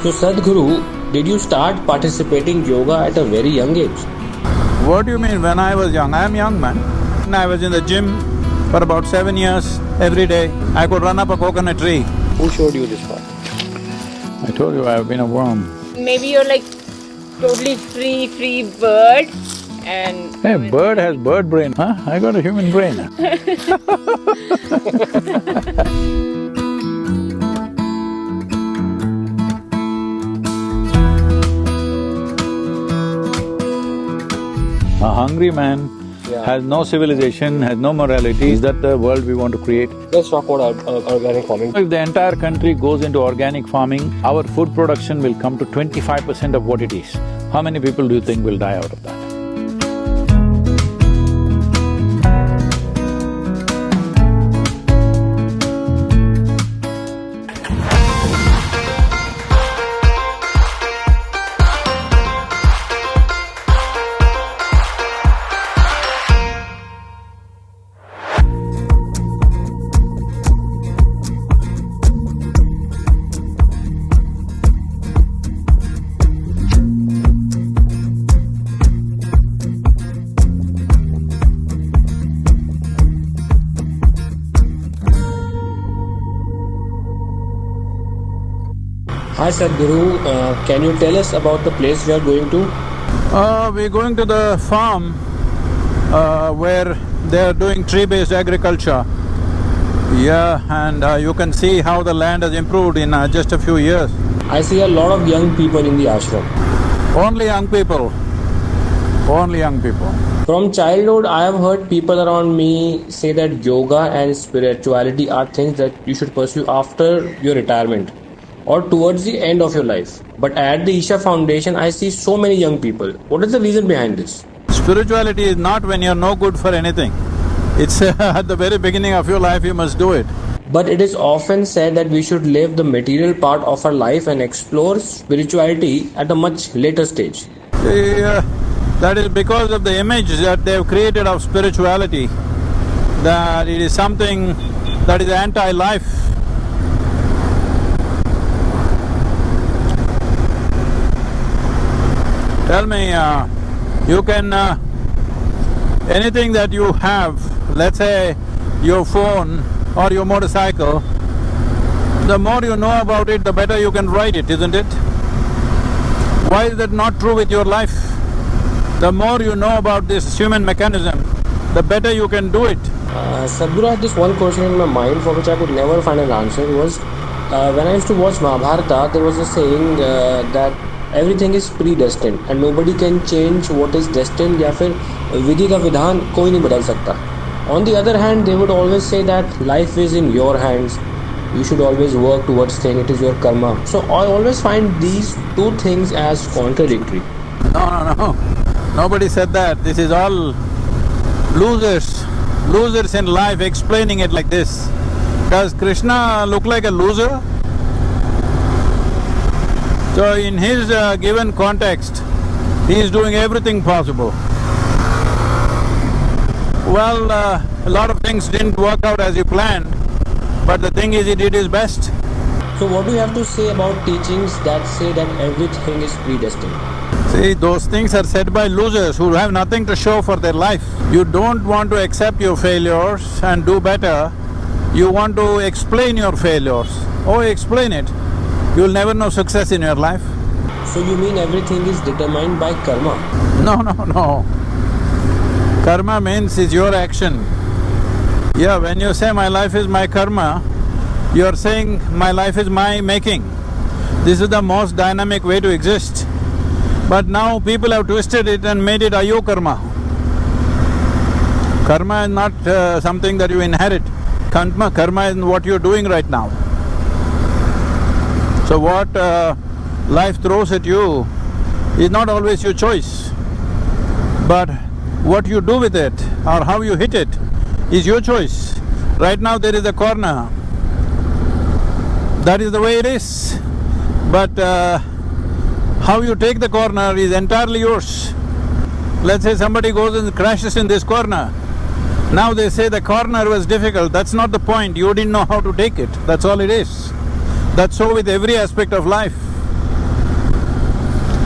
So Sadhguru, did you start participating yoga at a very young age? What do you mean when I was young? I am young, man. I was in the gym for about 7 years, every day. I could run up a coconut tree. Who showed you this path? I told you I have been a worm. Maybe you're like totally free bird and… Hey, bird has bird brain, huh? I got a human brain. A hungry man has no civilization, has no morality. Is that the world we want to create? Let's talk about organic farming. If the entire country goes into organic farming, our food production will come to 25% of what it is. How many people do you think will die out of that? Hi Sadhguru, can you tell us about the place we are going to? We're going to the farm where they are doing tree-based agriculture. Yeah, and you can see how the land has improved in just a few years. I see a lot of young people in the ashram. Only young people. Only young people. From childhood, I have heard people around me say that yoga and spirituality are things that you should pursue after your retirement or towards the end of your life. But at the Isha Foundation, I see so many young people. What is the reason behind this? Spirituality is not when you're no good for anything. It's at the very beginning of your life you must do it. But it is often said that we should live the material part of our life and explore spirituality at a much later stage. See, that is because of the image that they've created of spirituality, that it is something that is anti-life. Tell me, you can… anything that you have, let's say your phone or your motorcycle, the more you know about it, the better you can ride it, isn't it? Why is that not true with your life? The more you know about this human mechanism, the better you can do it. Sadhguru, I had this one question in my mind for which I could never find an answer was, when I used to watch Mahabharata, there was a saying that everything is predestined and nobody can change what is destined या फिर विधि का विधान कोई नहीं बदल सकता. On the other hand, they would always say that life is in your hands. You should always work towards things, it is your karma. So I always find these two things as contradictory. No. Nobody said that. This is all losers. Losers in life explaining it like this. Does Krishna look like a loser? So in his given context, he is doing everything possible. Well, a lot of things didn't work out as he planned, but the thing is he did his best. So what do you have to say about teachings that say that everything is predestined? See, those things are said by losers who have nothing to show for their life. You don't want to accept your failures and do better, you want to explain your failures. Oh, explain it. You'll never know success in your life. So you mean everything is determined by karma? No. Karma means it's your action. Yeah, when you say my life is my karma, you're saying my life is my making. This is the most dynamic way to exist. But now people have twisted it and made it ayo karma. Karma is not something that you inherit. Karma is what you're doing right now. So what life throws at you is not always your choice, but what you do with it or how you hit it is your choice. Right now there is a corner, that is the way it is, but how you take the corner is entirely yours. Let's say somebody goes and crashes in this corner. Now they say the corner was difficult, that's not the point, you didn't know how to take it, that's all it is. That's so with every aspect of life.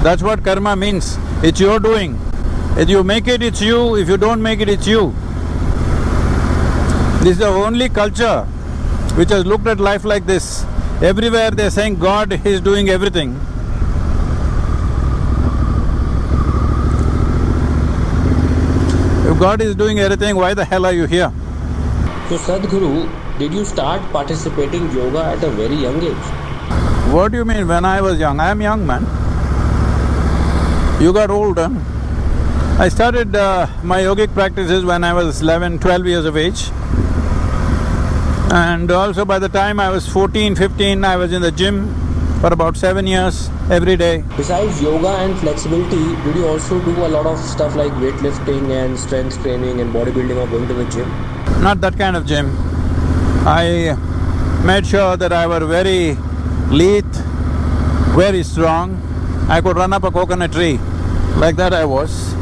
That's what karma means. It's your doing. If you make it, it's you. If you don't make it, it's you. This is the only culture which has looked at life like this. Everywhere they're saying God is doing everything. If God is doing everything, why the hell are you here? So Sadhguru, did you start participating yoga at a very young age? What do you mean when I was young? I am young, man. You got old, huh? I started my yogic practices when I was 11, 12 years of age. And also by the time I was 14, 15, I was in the gym for about 7 years, every day. Besides yoga and flexibility, did you also do a lot of stuff like weightlifting and strength training and bodybuilding or going to the gym? Not that kind of gym. I made sure that I were very lithe, very strong. I could run up a coconut tree, like that I was.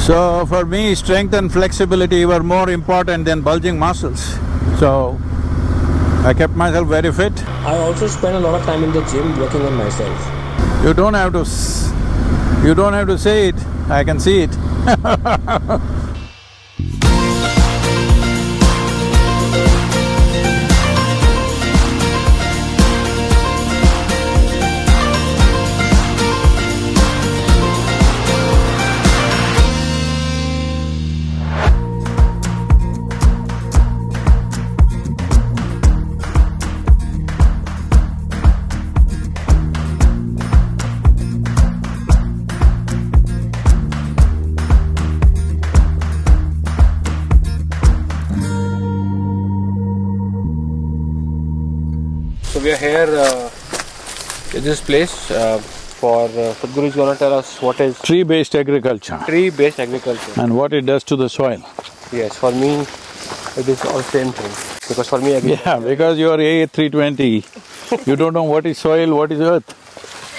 So for me, strength and flexibility were more important than bulging muscles. So I kept myself very fit. I also spend a lot of time in the gym working on myself. You don't have to say it, I can see it. So we are here in this place for Sadhguru is going to tell us what is Tree-based agriculture tree-based agriculture. and what it does to the soil. Yes, for me it is all same thing because for me agriculture. Yeah, because you're A320, you don't know what is soil, what is earth.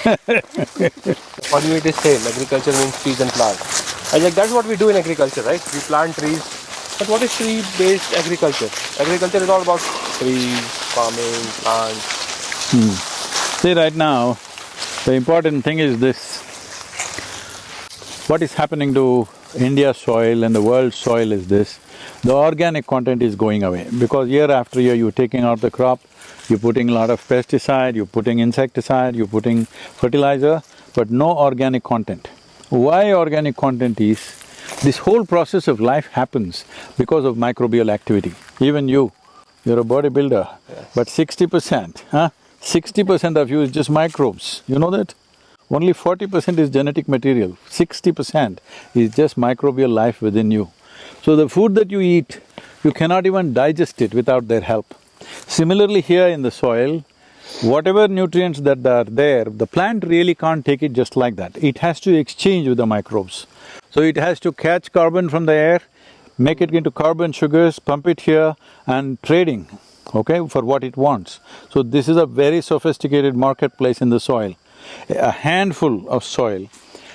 For me it is same. Agriculture means trees and plants. And like that's what we do in agriculture, right? We plant trees. But what is tree-based agriculture? Agriculture is all about trees, farming, plants. See, right now, the important thing is this. What is happening to India's soil and the world's soil is this. The organic content is going away because year after year you're taking out the crop, you're putting a lot of pesticide, you're putting insecticide, you're putting fertilizer, but no organic content. Why organic content is, this whole process of life happens because of microbial activity. Even you're a bodybuilder, Yes. but 60%, 60% of you is just microbes, you know that? Only 40% is genetic material, 60% is just microbial life within you. So the food that you eat, you cannot even digest it without their help. Similarly here in the soil, whatever nutrients that are there, the plant really can't take it just like that. It has to exchange with the microbes. So it has to catch carbon from the air, make it into carbon sugars, pump it here and trading, okay, for what it wants. So this is a very sophisticated marketplace in the soil. A handful of soil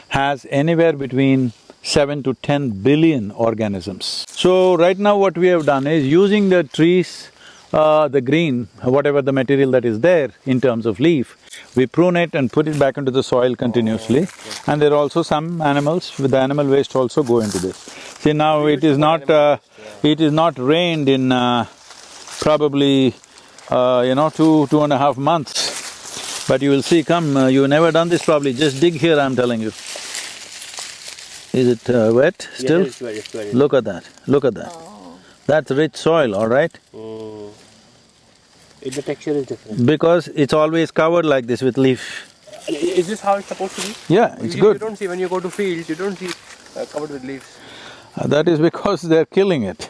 has anywhere between 7 to 10 billion organisms. So right now what we have done is using the trees, the green, whatever the material that is there in terms of leaf, we prune it and put it back into the soil continuously. And there are also some animals, with the animal waste also go into this. See now it is not rained in probably 2.5 months. But you will see, come, you've never done this probably, just dig here, I'm telling you. Is it wet still? Yes, it's very. Look at that, look at that. Oh. That's rich soil, all right? The texture is different. Because it's always covered like this with leaf. Is this how it's supposed to be? Yeah, it's You good. don't see, when you go to fields, you don't see covered with leaves. That is because they're killing it.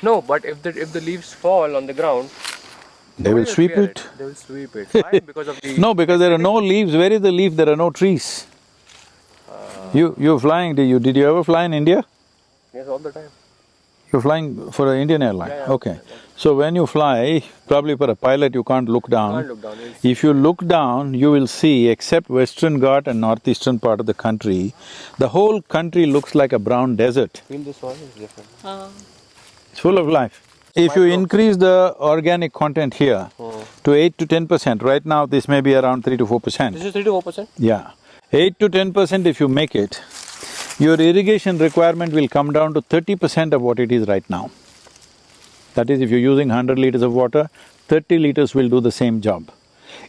No, but if the leaves fall on the ground, They will sweep clear it. They will sweep it. Why? Because of the… No, because there are no leaves. Where is the leaf? There are no trees. You're flying, did you ever fly in India? Yes, all the time. You're flying for an Indian airline? Yeah. Okay. So when you fly, probably for a pilot you can't look down. Can't look down. If you look down, you will see, except Western Ghat and northeastern part of the country, the whole country looks like a brown desert. Feel the soil is different. It's full of life. If you increase the organic content here to 8 to 10%, right now this may be around 3 to 4%. This is 3 to 4%? Yeah. 8 to 10% if you make it, your irrigation requirement will come down to 30% of what it is right now. That is, if you're using 100 liters of water, 30 liters will do the same job.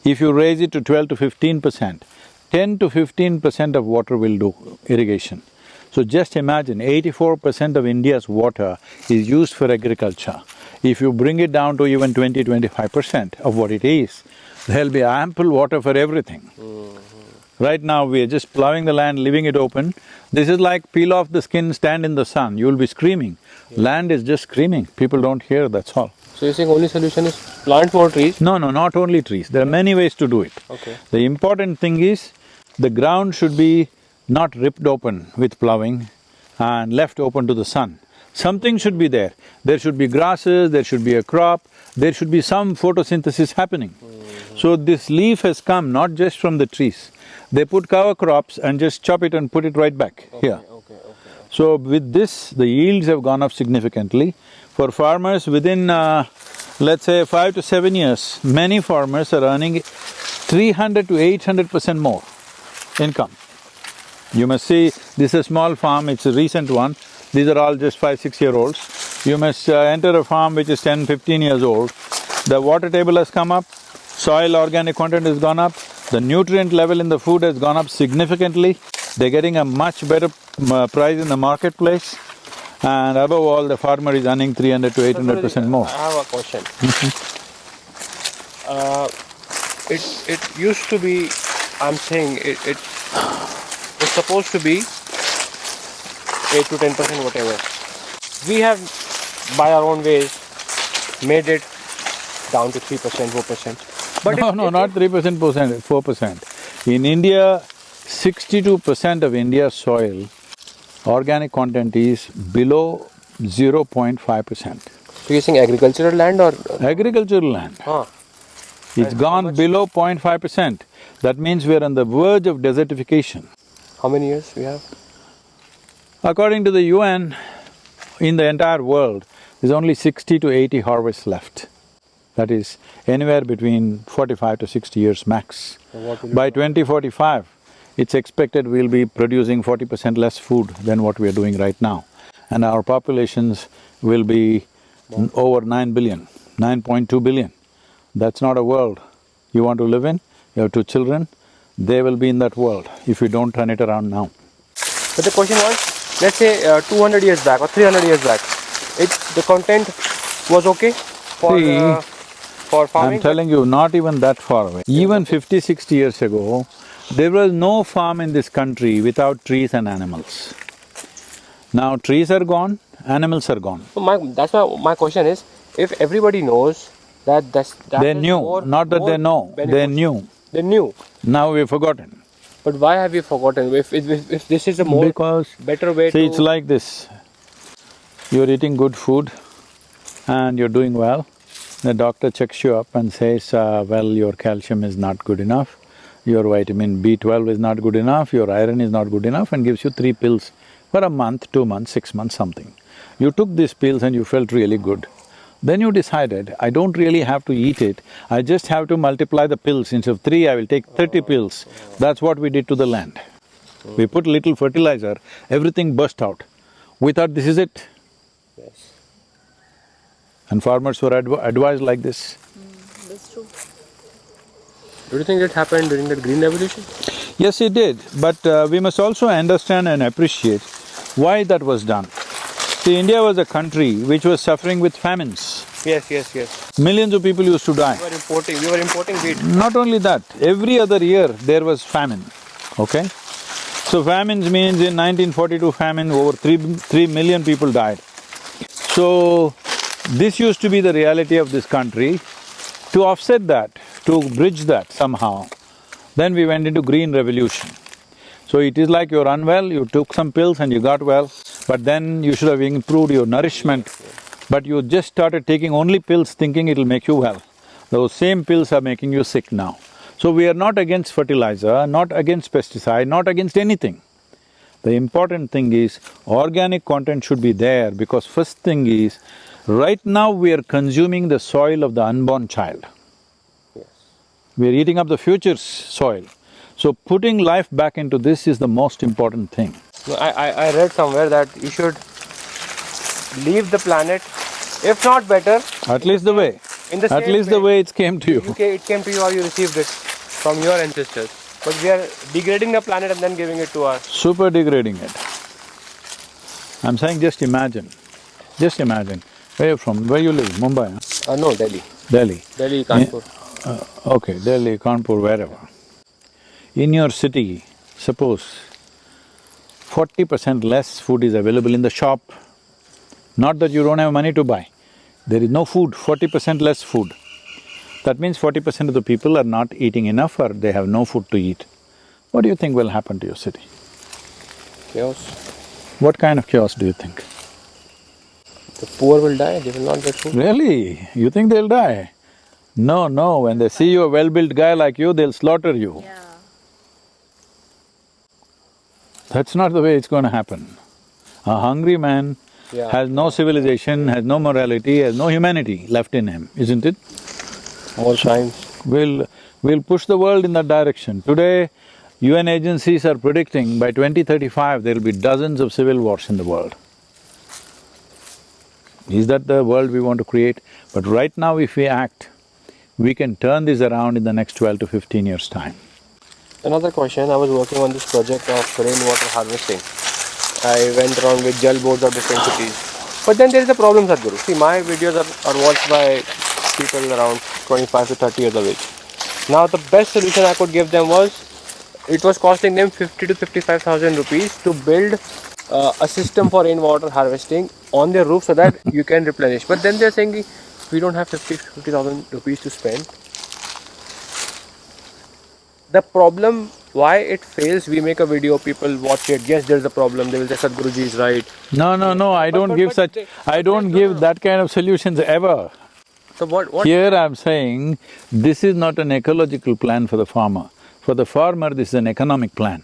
If you raise it to 12 to 15%, 10 to 15% of water will do irrigation. So just imagine, 84% of India's water is used for agriculture. If you bring it down to even 20–25% of what it is, there'll be ample water for everything. Right now, we are just plowing the land, leaving it open. This is like peel off the skin, stand in the sun, you'll be screaming. Land is just screaming, people don't hear, that's all. So you're saying only solution is plant more trees? No, not only trees, there are many ways to do it. Okay. The important thing is, the ground should be not ripped open with plowing and left open to the sun. Something should be there. There should be grasses, there should be a crop, there should be some photosynthesis happening. So this leaf has come not just from the trees. They put cover crops and just chop it and put it right back here. Okay. So with this, the yields have gone up significantly. For farmers within let's say 5 to 7 years, many farmers are earning 300 to 800% more income. You must see, this is a small farm, it's a recent one. These are all just 5–6-year-olds. You must enter a farm which is 10–15 years old. The water table has come up, soil organic content has gone up, the nutrient level in the food has gone up significantly. They're getting a much better price in the marketplace, and above all, the farmer is earning 300 to 800% more. I have a question. It used to be, I'm saying it's supposed to be 8 to 10% whatever. We have, by our own ways, made it down to 3%, 4%. But No, not 3%, 4%. In India, 62% of India's soil, organic content is below 0.5%. So you're saying agricultural land or? Agricultural land. It's gone below 0.5%. That means we're on the verge of desertification. How many years we have? According to the UN, in the entire world, there's only 60 to 80 harvests left. That is anywhere between 45 to 60 years max. By 2045, it's expected we'll be producing 40% less food than what we are doing right now. And our populations will be over 9 billion, 9.2 billion. That's not a world you want to live in. You have 2 children, they will be in that world if you don't turn it around now. But the question was, let's say 200 years back or 300 years back, the content was okay for farming? I'm telling you, not even that far away. Even 50–60 years ago, there was no farm in this country without trees and animals. Now trees are gone, animals are gone. So that's why my question is, if everybody knows that they knew, not that they know, they knew. They knew. Now we've forgotten. But why have you forgotten? If this is a more better way see, it's like this. You're eating good food and you're doing well. The doctor checks you up and says, well, your calcium is not good enough, your vitamin B12 is not good enough, your iron is not good enough, and gives you 3 pills for a month, 2 months, 6 months, something. You took these pills and you felt really good. Then you decided, I don't really have to eat it, I just have to multiply the pills. Instead of 3, I will take 30 pills. That's what we did to the land. We put little fertilizer, everything burst out. We thought this is it. Yes. And farmers were advised like this. That's true. Do you think it happened during the Green Revolution? Yes, it did, but we must also understand and appreciate why that was done. See, India was a country which was suffering with famines. Yes. Millions of people used to die. We were importing wheat. Not only that, every other year there was famine, okay? So famines means in 1942 famine, over 3 million people died. So, this used to be the reality of this country. To offset that, to bridge that somehow, then we went into Green Revolution. So it is like you're unwell, you took some pills and you got well, but then you should have improved your nourishment. But you just started taking only pills thinking it'll make you well. Those same pills are making you sick now. So we are not against fertilizer, not against pesticide, not against anything. The important thing is, organic content should be there because first thing is, Right now we are consuming the soil of the unborn child. Yes. We are eating up the future's soil. So putting life back into this is the most important thing. No, I read somewhere that you should leave the planet, if not better, At least the way. in the At same least the way it came to you. it came to you or you received it from your ancestors. But we are degrading the planet and then giving it to us. Super degrading it. I'm saying just imagine. Just imagine. Where you from? Where you live? Mumbai, huh? No, Delhi. Delhi. Delhi, Kanpur. Okay, Delhi, Kanpur, wherever. In your city, suppose 40% less food is available in the shop. Not that you don't have money to buy. There is no food, 40% less food. That means 40% of the people are not eating enough or they have no food to eat. What do you think will happen to your city? Chaos. What kind of chaos do you think? The poor will die, they will not get food. Really? You think they'll die? No, no, when they see you a well-built guy like you, they'll slaughter you. Yeah. That's not the way it's going to happen. A hungry man has no civilization, has no morality, has no humanity left in him, isn't it? All times. We'll push the world in that direction. Today, UN agencies are predicting by 2035 there'll be dozens of civil wars in the world. Is that the world we want to create? But right now if we act, we can turn this around in the next 12 to 15 years' time. Another question, I was working on this project of rainwater harvesting. I went around with gel boards of different cities. But then there is a problem, Sadhguru. See, my videos are watched by people around 25 to 30 years of age. Now the best solution I could give them was, it was costing them 50 to 55,000 rupees to build a system for rainwater harvesting on their roof so that you can replenish. But then they're saying, we don't have 50,000 rupees to spend. The problem, why it fails, we make a video, people watch it, yes there's a problem, they will say Sadhguruji is right. No, I don't give that kind of solutions ever. So what? Here I'm saying, this is not an ecological plan for the farmer. For the farmer, this is an economic plan,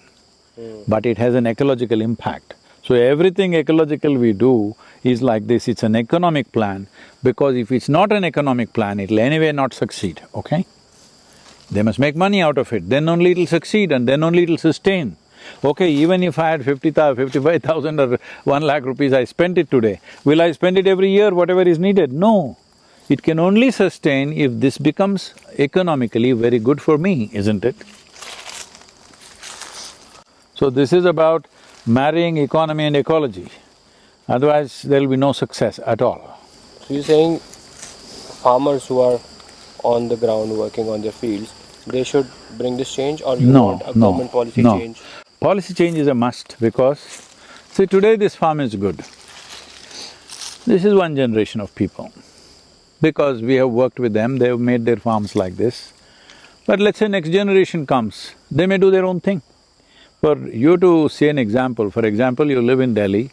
but it has an ecological impact. So everything ecological we do is like this, it's an economic plan, because if it's not an economic plan, it'll anyway not succeed, okay? They must make money out of it, then only it'll succeed and then only it'll sustain. Okay, even if I had 55,000 or 1 lakh rupees, I spent it today. Will I spend it every year, whatever is needed? No. It can only sustain if this becomes economically very good for me, isn't it? So this is about marrying economy and ecology, otherwise there'll be no success at all. So you're saying farmers who are on the ground working on their fields, they should bring this change, or you want a government policy change? Policy change is a must because, see, today this farm is good. This is one generation of people. Because we have worked with them, they have made their farms like this. But let's say next generation comes, they may do their own thing. For you to see an example, for example, you live in Delhi,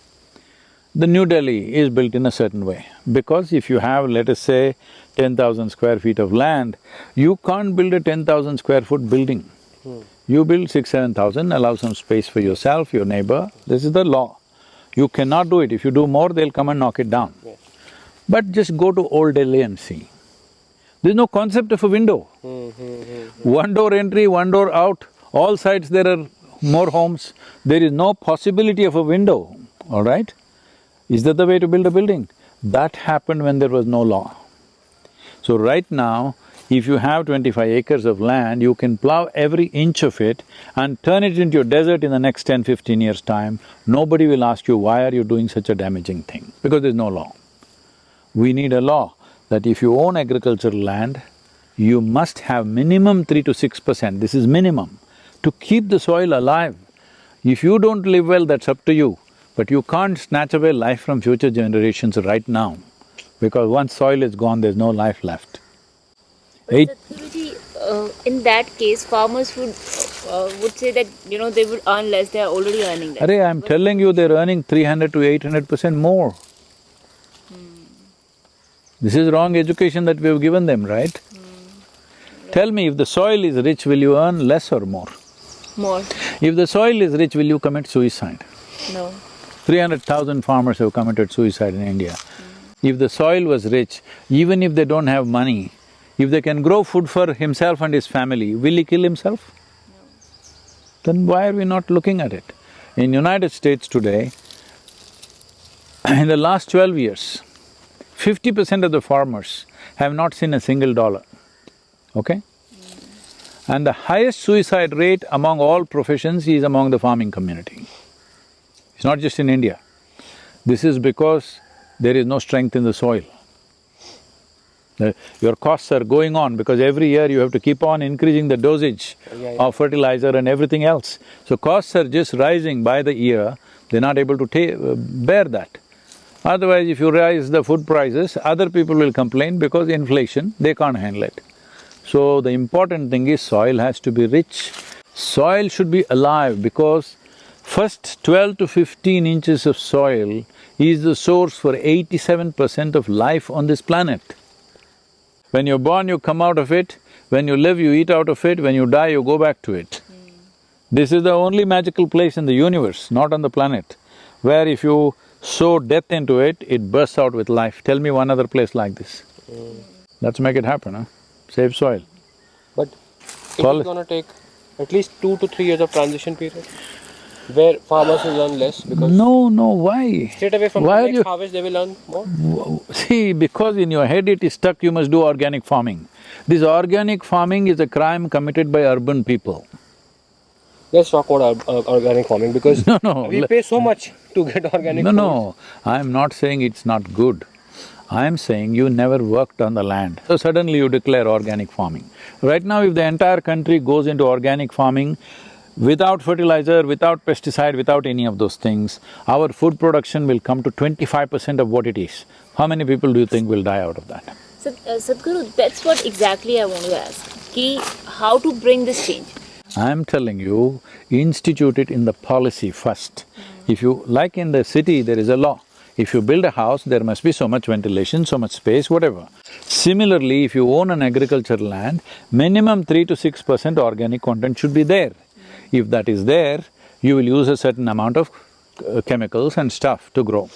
the New Delhi is built in a certain way. Because if you have, let us say, 10,000 square feet of land, you can't build a 10,000 square foot building. You build 6,000–7,000, allow some space for yourself, your neighbor, this is the law. You cannot do it, if you do more, they'll come and knock it down. Yes. But just go to Old Delhi and see. There's no concept of a window. One door entry, one door out, all sides there are more homes. There is no possibility of a window, all right? Is that the way to build a building? That happened when there was no law. So right now, if you have 25 acres of land, you can plow every inch of it and turn it into a desert in the next 10–15 years' time. Nobody will ask you, why are you doing such a damaging thing? Because there's no law. We need a law that if you own agricultural land, you must have minimum 3 to 6%, this is minimum, to keep the soil alive. If you don't live well, that's up to you, but you can't snatch away life from future generations right now, because once soil is gone, there's no life left. But Sadhguruji, in that case, farmers would say that, they would earn less, they are already earning less. Arey, I'm telling you, they're earning 300 to 800% more. This is wrong education that we've given them, right? Tell me, if the soil is rich, will you earn less or more? More. If the soil is rich, will you commit suicide? No. 300,000 farmers have committed suicide in India. If the soil was rich, even if they don't have money, if they can grow food for himself and his family, will he kill himself? Then why are we not looking at it? In United States today, in the last 12 years, 50% of the farmers have not seen a single dollar, okay? And the highest suicide rate among all professions is among the farming community. It's not just in India. This is because there is no strength in the soil. Your costs are going on because every year you have to keep on increasing the dosage of fertilizer and everything else. So costs are just rising by the year, they're not able to bear that. Otherwise, if you raise the food prices, other people will complain because inflation, they can't handle it. So the important thing is soil has to be rich. Soil should be alive because first 12 to 15 inches of soil is the source for 87% of life on this planet. When you're born, you come out of it, when you live, you eat out of it, when you die, you go back to it. This is the only magical place in the universe, not on the planet, where if you sow death into it, it bursts out with life. Tell me one other place like this. Let's make it happen, huh? Save soil. But it is gonna take at least 2 to 3 years of transition period, where farmers will earn less because… No, why? Straight away from the next harvest they will earn more? See, because in your head it is stuck, you must do organic farming. This organic farming is a crime committed by urban people. Let's talk about organic farming because we pay so much to get organic food. No, I'm not saying it's not good. I'm saying you never worked on the land, so suddenly you declare organic farming. Right now, if the entire country goes into organic farming, without fertilizer, without pesticide, without any of those things, our food production will come to 25% of what it is. How many people do you think will die out of that? So, Sadhguru, that's what exactly I want to ask, ki how to bring this change? I'm telling you, institute it in the policy first. If you… like in the city, there is a law. If you build a house, there must be so much ventilation, so much space, whatever. Similarly, if you own an agricultural land, minimum 3 to 6% organic content should be there. If that is there, you will use a certain amount of chemicals and stuff to grow.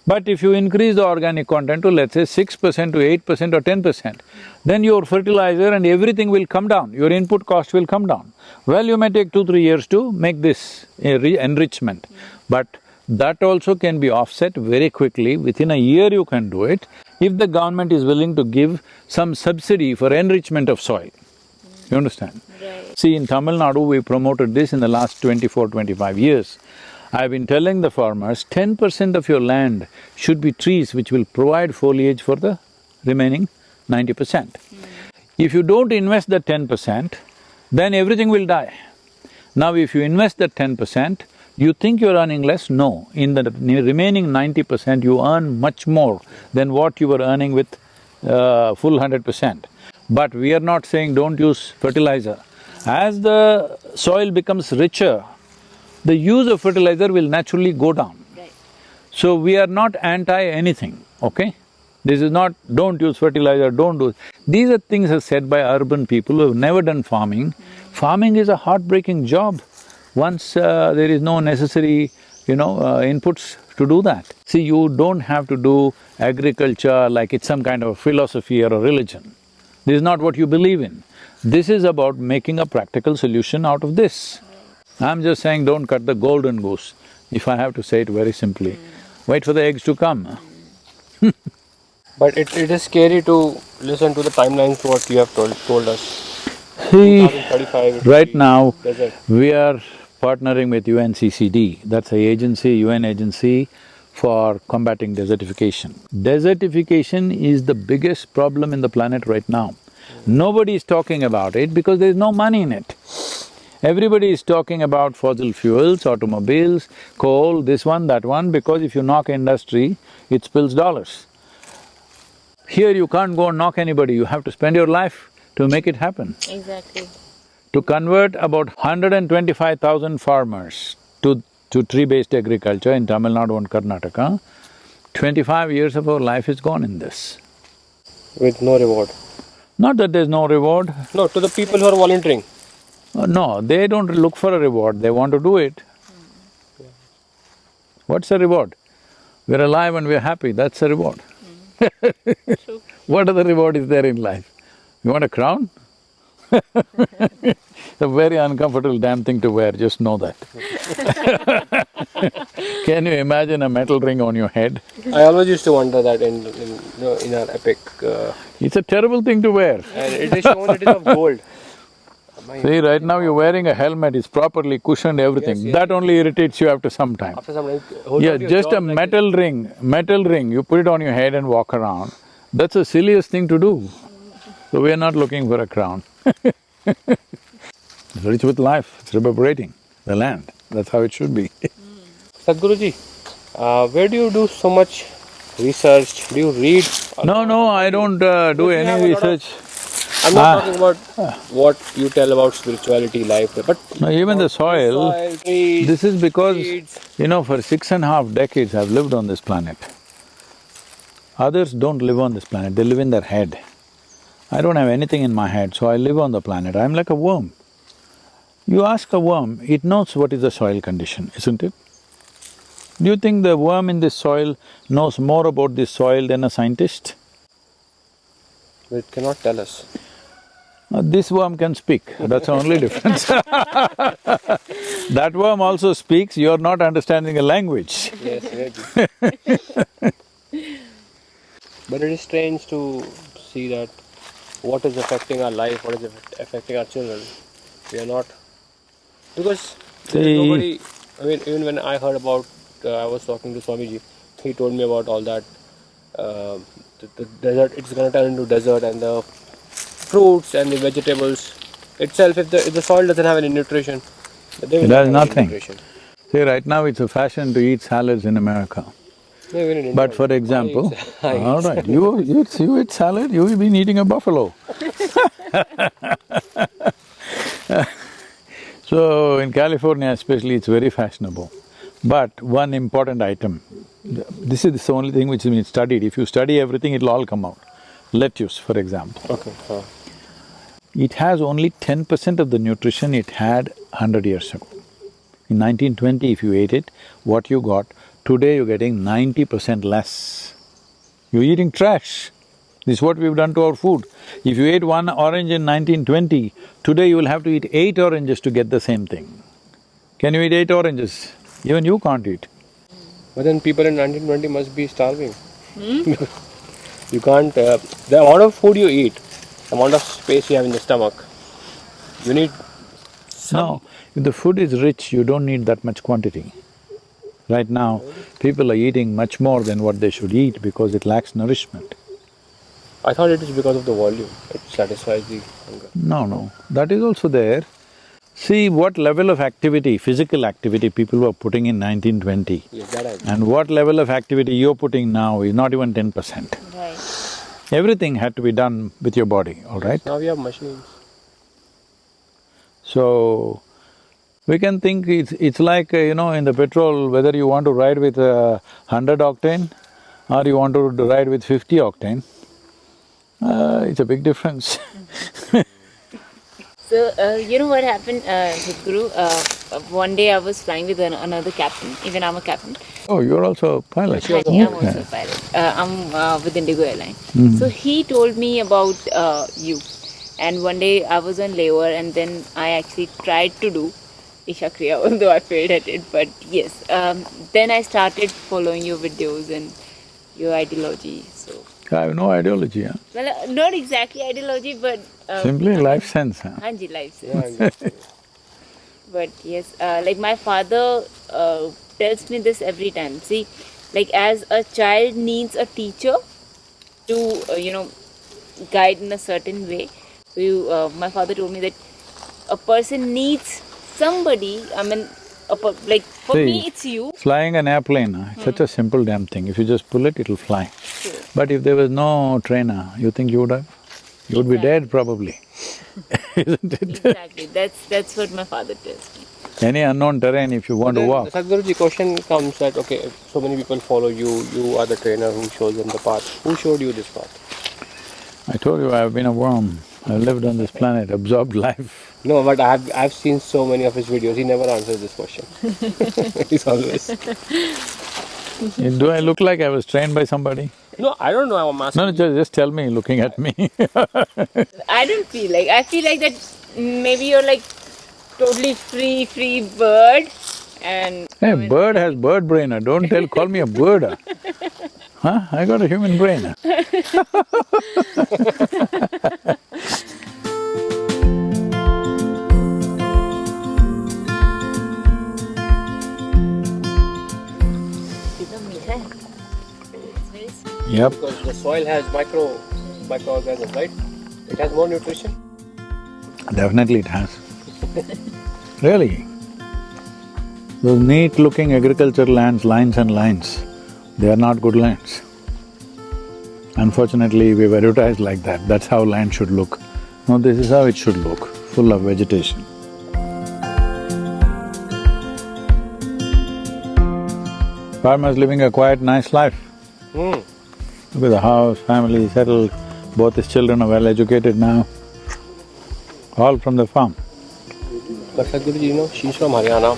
But if you increase the organic content to let's say 6% to 8% or 10%, then your fertilizer and everything will come down, your input cost will come down. Well, you may take 2-3 years to make this enrichment, but that also can be offset very quickly. Within a year you can do it if the government is willing to give some subsidy for enrichment of soil. You understand? Right. See, in Tamil Nadu, we promoted this in the last 24-25 years. I've been telling the farmers, 10% of your land should be trees which will provide foliage for the remaining 90%. If you don't invest that 10%, then everything will die. Now if you invest that 10%, you think you're earning less? No. In the remaining 90%, you earn much more than what you were earning with full 100%. But we are not saying don't use fertilizer. As the soil becomes richer, the use of fertilizer will naturally go down. Right. So we are not anti-anything, okay? This is not, don't use fertilizer, don't do… These are things are said by urban people who have never done farming. Farming is a heartbreaking job once there is no necessary, inputs to do that. See, you don't have to do agriculture like it's some kind of philosophy or a religion. This is not what you believe in. This is about making a practical solution out of this. I'm just saying don't cut the golden goose, if I have to say it very simply. Wait for the eggs to come. But it is scary to listen to the timelines what you have told us. See, 2035 right now, desert. we are partnering with UNCCD, that's a UN agency for combating desertification. Desertification is the biggest problem in the planet right now. Nobody is talking about it because there is no money in it. Everybody is talking about fossil fuels, automobiles, coal, this one, that one, because if you knock industry, it spills dollars. Here you can't go and knock anybody, you have to spend your life to make it happen. Exactly. To convert about 125,000 farmers to tree-based agriculture in Tamil Nadu and Karnataka, 25 years of our life is gone in this. With no reward? Not that there's no reward. No, to the people who are volunteering. No, they don't look for a reward, they want to do it. What's the reward? We're alive and we're happy, that's the reward. True. What other reward is there in life? You want a crown? It's a very uncomfortable damn thing to wear, just know that. Can you imagine a metal ring on your head? I always used to wonder that in our epic, It's a terrible thing to wear. and it is shown it is of gold. See, right now you're wearing a helmet, it's properly cushioned, everything. Yes, yes, That only irritates you after some time. After some time, hold Yeah, on to your just jaw a like metal ring, you put it on your head and walk around. That's the silliest thing to do. So we're not looking for a crown. It's rich with life, it's reverberating, the land, that's how it should be. Sadhguruji, where do you do so much research? Do you read? No, I don't do Because you have any a lot of- research. I'm not talking about what you tell about spirituality, life, but No, even the soil, trees, this is because, seeds. for 6.5 decades I've lived on this planet. Others don't live on this planet, they live in their head. I don't have anything in my head, so I live on the planet, I'm like a worm. You ask a worm, it knows what is the soil condition, isn't it? Do you think the worm in this soil knows more about this soil than a scientist? But it cannot tell us. This worm can speak, that's the only difference. That worm also speaks, you're not understanding a language. Yes, maybe. But it is strange to see that what is affecting our life, what is affecting our children. We are not… Because there is See, nobody… I mean, even when I heard about… I was talking to Swamiji, he told me about all that, the desert, it's gonna turn into desert, and the fruits and the vegetables itself, if the soil doesn't have any nutrition, they will it not has have any nothing. nutrition. See, right now it's a fashion to eat salads in America. No, even in India But for also. example, I eat all right, you eat salad, you've been eating a buffalo. So in California especially, it's very fashionable. But one important item, this is the only thing which has been studied, if you study everything, it'll all come out. Lettuce, for example. Okay. It has only 10% of the nutrition it had 100 years ago. In 1920, if you ate it, what you got, today you're getting 90% less. You're eating trash. This is what we've done to our food. If you ate one orange in 1920, today you will have to eat 8 oranges to get the same thing. Can you eat 8 oranges? Even you can't eat. But then people in 1920 must be starving. You can't… the amount of food you eat, the amount of space you have in the stomach, you need some… No, if the food is rich, you don't need that much quantity. Right now, people are eating much more than what they should eat because it lacks nourishment. I thought it is because of the volume, it satisfies the hunger. No, that is also there. See what level of activity, physical activity people were putting in 1920 Yes, that I agree. and what level of activity you're putting now is not even 10%. Right. Everything had to be done with your body, all right? Now we have machines. So, we can think it's like, in the petrol, whether you want to ride with 100 octane or you want to ride with 50 octane, it's a big difference. So, you know what happened, Sadhguru? One day I was flying with another captain, even I'm a captain. Oh, you're also a pilot? Hi, I'm also a pilot. I'm with Indigo Airline. So he told me about you. And one day I was on layover and then I actually tried to do Isha Kriya, although I failed at it. But yes, then I started following your videos and your ideology. So, I have no ideology, huh? well, not exactly ideology, but Simply life sense, huh? Hanji life. Yeah, exactly. But yes, like my father tells me this every time. See, like as a child needs a teacher to, guide in a certain way. So my father told me that a person needs somebody. I mean, like for me, it's you. Flying an airplane, it's such a simple damn thing. If you just pull it, it'll fly. True. But if there was no trainer, you think you would have? You would be dead probably, isn't it? Exactly. That's what my father tells me. Any unknown terrain, if you want to Then walk. Sadhguruji, question comes that, okay, if so many people follow you, you are the trainer who shows them the path. Who showed you this path? I told you I've been a worm. I've lived on this planet, absorbed life. No, but I've seen so many of his videos, he never answers this question. He's always… Do I look like I was trained by somebody? No, I don't know. I'm asking. No, no, just tell me, looking at me. I don't feel like. I feel like that maybe you're like totally free bird, and Hey, come and bird has bird brain, don't call me a bird. Huh? I got a human brain. कितना मीठा है. It's very sweet. Yep, Because the soil has microorganisms, right? It has more nutrition. definitely it has. Really. Those neat-looking agricultural lands, lines and lines, they are not good lands. Unfortunately, we've advertised like that, that's how land should look. No, this is how it should look, full of vegetation. Farmers living a quiet, nice life. Hmm. Look at the house, family, settled, both his children are well educated now, all from the farm. But Sadhguru ji, she's from Haryana,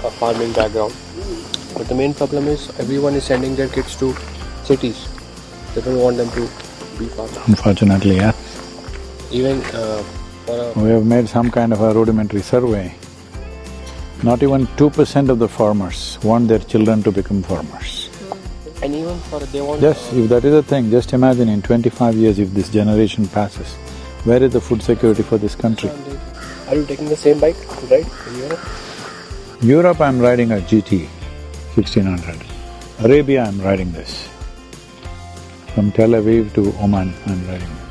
a farming background. But the main problem is everyone is sending their kids to cities. They don't want them to be farmers. Unfortunately, yeah. Even for a… We have made some kind of a rudimentary survey. Not even 2% of the farmers want their children to become farmers. And even for… they want… Just, if that is a thing, just imagine in 25 years if this generation passes, where is the food security for this country? Are you taking the same bike to ride in Europe? Europe, I'm riding a GT 1600. Arabia, I'm riding this. From Tel Aviv to Oman, I'm riding this.